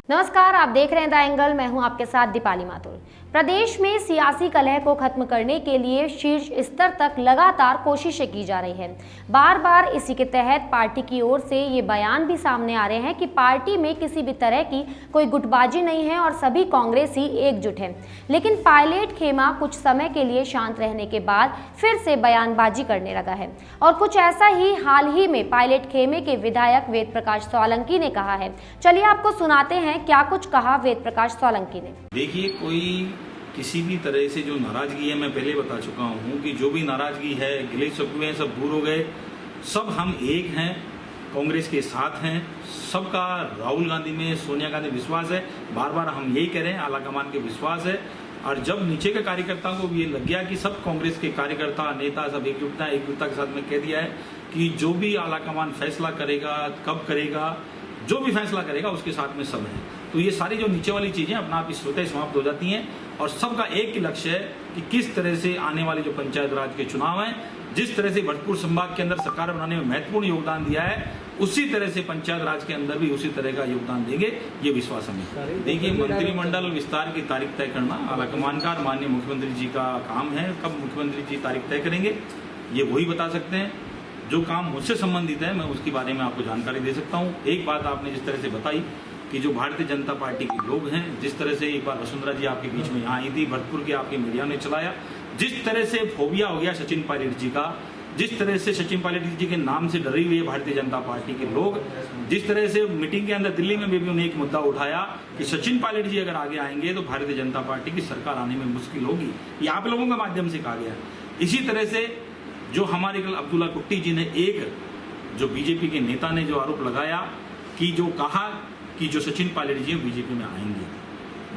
नमस्कार, आप देख रहे हैं द एंगल। मैं हूं आपके साथ दीपाली माथुर। प्रदेश में सियासी कलह को खत्म करने के लिए शीर्ष स्तर तक लगातार कोशिशें की जा रही हैं। बार बार इसी के तहत पार्टी की ओर से ये बयान भी सामने आ रहे हैं कि पार्टी में किसी भी तरह की कोई गुटबाजी नहीं है और सभी कांग्रेसी एकजुट हैं। लेकिन पायलट खेमा कुछ समय के लिए शांत रहने के बाद फिर से बयानबाजी करने लगा है और कुछ ऐसा ही हाल ही में पायलट खेमे के विधायक वेद प्रकाश सोलंकी ने कहा है। चलिए आपको सुनाते हैं क्या कुछ कहा वेद प्रकाश सोलंकी ने। देखिए, कोई किसी भी तरह से जो नाराजगी है, मैं पहले बता चुका हूं कि जो भी नाराजगी है, गिले शिकवे हैं, सब दूर हो गए। सब हम एक हैं, कांग्रेस के साथ हैं। सबका राहुल गांधी में, सोनिया गांधी विश्वास है। बार बार हम यही कह रहे हैं, आलाकमान के विश्वास है। और जब नीचे के कार्यकर्ताओं को ये लग गया कि सब कांग्रेस के कार्यकर्ता नेता सब एकजुटता के साथ में कह दिया है कि जो भी आलाकमान फैसला करेगा, कब करेगा, जो भी फैसला करेगा उसके साथ में सब है, तो ये सारी जो नीचे वाली चीजें अपना आप स्वतः समाप्त हो जाती हैं और सबका एक ही लक्ष्य है कि किस तरह से आने वाले जो पंचायत राज के चुनाव हैं, जिस तरह से भरतपुर संभाग के अंदर सरकार बनाने में महत्वपूर्ण योगदान दिया है, उसी तरह से पंचायत राज के अंदर भी उसी तरह का योगदान देंगे, ये विश्वास हमें। देखिए, मंत्रिमंडल विस्तार की तारीख तय करना आलाकमान का, माननीय मुख्यमंत्री जी का काम है। कब मुख्यमंत्री जी तारीख तय करेंगे ये वही बता सकते हैं। जो काम मुझसे संबंधित है मैं उसके बारे में आपको जानकारी दे सकता हूं। एक बात आपने जिस तरह से बताई कि जो भारतीय जनता पार्टी के लोग हैं, जिस तरह से एक बार वसुंधरा जी आपके बीच में यहाँ आई थी, भरतपुर के आपके मीडिया ने चलाया, जिस तरह से फोबिया हो गया सचिन पायलट जी का, जिस तरह से सचिन पायलट जी के नाम से डरी हुई है भारतीय जनता पार्टी के लोग, जिस तरह से मीटिंग के अंदर दिल्ली में भी उन्होंने एक मुद्दा उठाया कि सचिन पायलट जी अगर आगे आएंगे तो भारतीय जनता पार्टी की सरकार आने में मुश्किल होगी, ये आप लोगों के माध्यम से कहा गया। इसी तरह से जो हमारे कल अब्दुल्ला कुट्टी जी ने, एक जो बीजेपी के नेता ने जो आरोप लगाया कि जो कहा कि जो सचिन पायलट जी बीजेपी में आएंगे,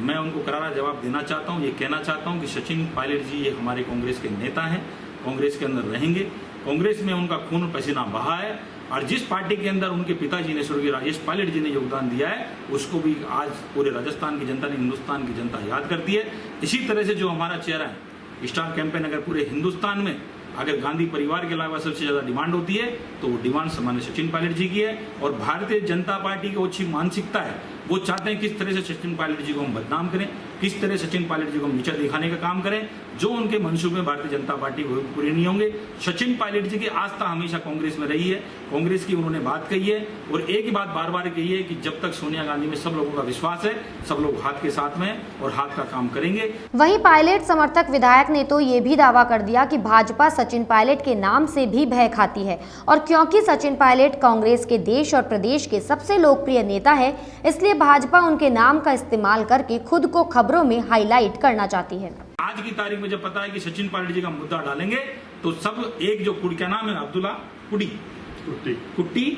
मैं उनको करारा जवाब देना चाहता हूं, ये कहना चाहता हूं कि सचिन पायलट जी ये हमारे कांग्रेस के नेता हैं, कांग्रेस के अंदर रहेंगे, कांग्रेस में उनका खून पसीना बहा है और जिस पार्टी के अंदर उनके पिताजी ने, स्वर्गीय राजेश पायलट जी ने योगदान दिया है, उसको भी आज पूरे राजस्थान की जनता ने, हिंदुस्तान की जनता याद करती है। इसी तरह से जो हमारा चेहरा है, स्टार कैंपेन, अगर पूरे हिंदुस्तान में अगर गांधी परिवार के अलावा सबसे ज्यादा डिमांड होती है तो वो डिमांड सामान्य सचिन पायलट जी की है। और भारतीय जनता पार्टी की अच्छी मानसिकता है, वो चाहते हैं किस तरह से सचिन पायलट जी को हम बदनाम करें, किस तरह सचिन पायलट जी को हम नीचा दिखाने का काम करें। जो उनके मंसूबे भारतीय जनता पार्टी को पूरे नहीं होंगे। सचिन पायलट जी की आस्था हमेशा कांग्रेस में रही है, कांग्रेस की उन्होंने बात कही है और एक ही बात बार बार कही है कि जब तक सोनिया गांधी में सब लोगों का विश्वास है, सब लोग हाथ के साथ में और हाथ का काम करेंगे। वहीं पायलट समर्थक विधायक ने तो ये भी दावा कर दिया कि भाजपा सचिन पायलट के नाम से भी भय खाती है और क्योंकि सचिन पायलट कांग्रेस के देश और प्रदेश के सबसे लोकप्रिय नेता है, इसलिए भाजपा उनके नाम का इस्तेमाल करके खुद को खबरों में हाईलाइट करना चाहती है। आज की तारीख में जब पता है कि सचिन पायलट जी का मुद्दा डालेंगे तो सब एक जो क्या नाम है, अब्दुल्ला कुट्टी,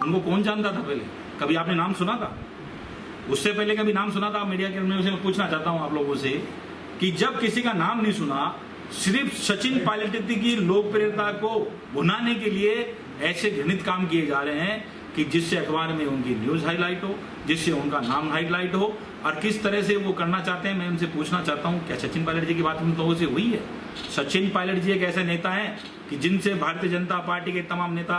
उनको कौन जानता था पहले? कभी आपने नाम सुना था? उससे पहले कभी नाम सुना था मीडिया के में? मैं पूछना चाहता हूं आप लोगों से कि जब किसी का नाम नहीं सुना, सिर्फ सचिन पायलट की लोकप्रियता को भुनाने के लिए ऐसे घृणित काम किए जा रहे हैं कि जिससे अखबार में उनकी न्यूज हाईलाइट हो, जिससे उनका नाम हाईलाइट हो, और किस तरह से वो करना चाहते हैं। मैं उनसे पूछना चाहता हूं, क्या सचिन पायलट जी की बात उन लोगों से हुई है? सचिन पायलट जी एक ऐसे नेता हैं कि जिनसे भारतीय जनता पार्टी के तमाम नेता,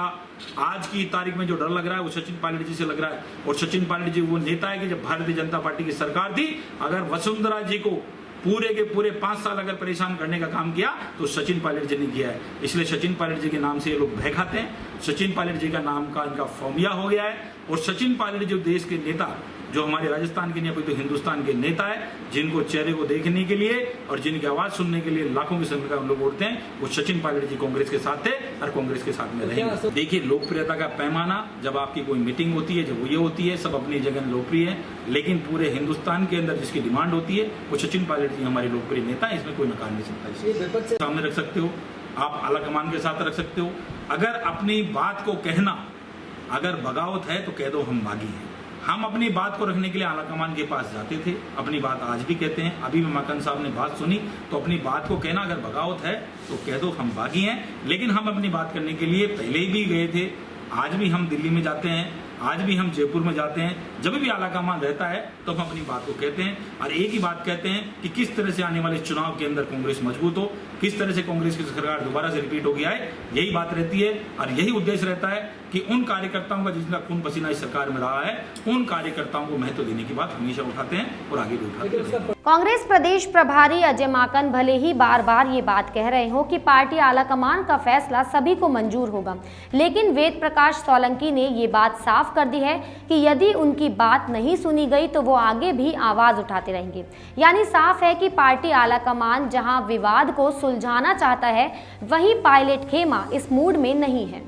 आज की तारीख में जो डर लग रहा है वो सचिन पायलट जी से लग रहा है। और सचिन पायलट जी वो नेता है कि जब भारतीय जनता पार्टी की सरकार थी, अगर वसुंधरा जी को पूरे के पूरे 5 साल अगर परेशान करने का काम किया तो सचिन पायलट जी ने किया है। इसलिए सचिन पायलट जी के नाम से ये लोग भय खाते हैं। सचिन पायलट जी का नाम का इनका फोबिया हो गया है और सचिन पायलट जो देश के नेता, जो हमारे राजस्थान के नहीं कोई तो हिंदुस्तान के नेता है, जिनको चेहरे को देखने के लिए और जिनकी आवाज सुनने के लिए लाखों की संख्या में लोग उठते हैं, वो सचिन पायलट जी कांग्रेस के साथ थे और कांग्रेस के साथ में रहेंगे। देखिए, लोकप्रियता का पैमाना, जब आपकी कोई मीटिंग होती है, जब वो ये होती है, सब अपनी जगह लोकप्रिय है, लेकिन पूरे हिंदुस्तान के अंदर जिसकी डिमांड होती है वो सचिन पायलट जी हमारे लोकप्रिय नेता है, इसमें कोई नकार नहीं सकता। सामने रख सकते हो, आप आलाकमान के साथ रख सकते हो। अगर अपनी बात को कहना, अगर बगावत है तो कह दो हम बागी हैं। हम अपनी बात को रखने के लिए आलाकमान के पास जाते थे, अपनी बात आज भी कहते हैं। अभी में माकन साहब ने बात सुनी तो अपनी बात को कहना, अगर बगावत है तो कह दो हम बागी हैं। लेकिन हम अपनी बात करने के लिए पहले भी गए थे, आज भी हम दिल्ली में जाते हैं, आज भी हम जयपुर में जाते हैं, जब भी आला कमान रहता है तो हम अपनी बात को कहते हैं और एक ही बात कहते हैं कि किस तरह से आने वाले चुनाव के अंदर कांग्रेस मजबूत हो, किस तरह से कांग्रेस की सरकार दोबारा से रिपीट होगी आए, यही बात रहती है और यही उद्देश्य रहता है कि उन कार्यकर्ताओं का जिनका खून पसीना इस सरकार में रहा है, उन कार्यकर्ताओं को महत्व देने की बात हमेशा उठाते हैं और आगे भी उठाते हैं। कांग्रेस प्रदेश प्रभारी अजय माकन भले ही बार बार ये बात कह रहे हो कि पार्टी आलाकमान का फैसला सभी को मंजूर होगा, लेकिन वेद प्रकाश सोलंकी ने ये बात साफ कर दी है कि यदि उनकी बात नहीं सुनी गई तो वो आगे भी आवाज उठाते रहेंगे। यानी साफ है कि पार्टी आलाकमान जहां विवाद को सुलझाना चाहता है, वहीं पायलट खेमा इस मूड में नहीं है।